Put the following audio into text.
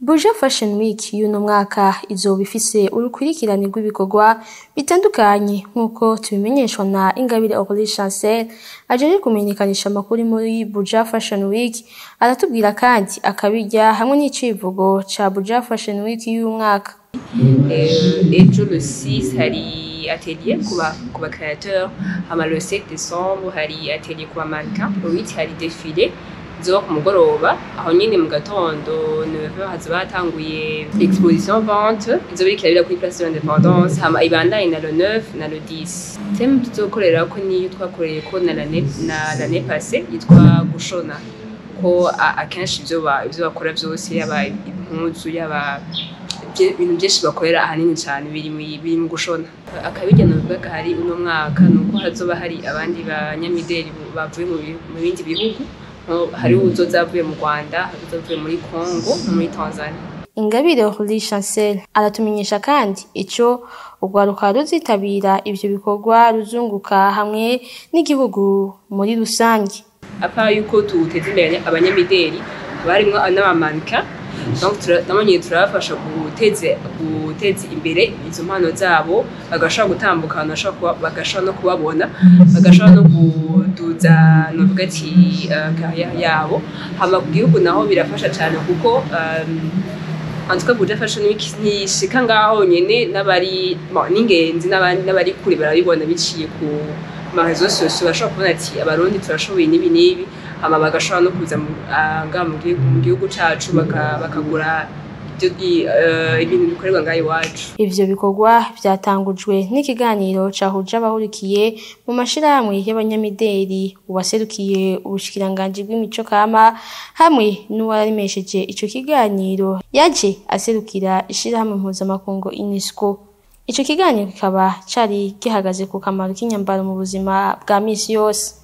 Buja Fashion Week y'uno mwaka izoba ifise urukurikirane rw'ibikorwa bitandukanye nk'uko tubimenyeshwa na Ingabire Chancel ajeje kumenyekanisha amakuru muri Buja Fashion Week. Aratubwira kandi akabirya hamwe n'icivugo ca Buja Fashion Week y'uyu mwaka. Ejo le 6 hari atelier ku ba créateurs, hama le 7 décembre hari atelier ku ba mannequins, le 8 hari défilé zo ku mugoroba aho nyine mu gatondo 9h hazoba hatanguye exposition vente izo birikira kuri place de l'indépendance, hama ibandanye na le 9 na le 10. Thème tuzokorera ko niyo twakoreye ko na l'année passée yitwa gushona, ko akenshi ivyo bakora vyose yaba impuzu yaba ibintu byinshi bakorera ahanini cyane biri mu gushona. Akabirya novuga hari uno mwaka nuko hazoba hari abandi banyamideli bavuye mu bindi bihugu, hari uzozavuye mu Rwanda, uzozavuye muri Congo no muri Tanzania. Ingabire Chancel aratumenyesha kandi ico urwaruka ruzitabira ivyo bikorwa ruzunguka hamwe n'igihugu muri rusange. Apa yuko tuteze imbere abanyamideli barimwo n'abamanka, donc turabafasha guteza imbere izo mpano zabo, bagashobora gutambuka, bagashobora no kubabona, bagashobora no kuduza novuga ati carrière yabo. Hama ku gihugu naho birafasha cyane kuko en tout cas Buja Fashion Week nishika ngaho nyene n'ingenzi n'abari kure barabibona biciye ku marezo sociaux, bashobora kubona ati abarundi turashoboye n'ibi hama bagashobora no kuza mu gihugu cacu bakagura ibintu bikorerwa ngaho iwacu. Ivyo bikorwa vyatangujwe n'ikiganiro cahuje abahurikiye mu mashirahamwe y'abanyamideli, uwaserukiye ubushikiranganji bw'imico kama hamwe n'uwarimesheje ico kiganiro yaje aserukira ishirahamwe mpuzamakungu UNESCO. Ico kiganiro kikaba cari gihagaze ku kamaro k'inyambaro mu buzima bwa misi yose.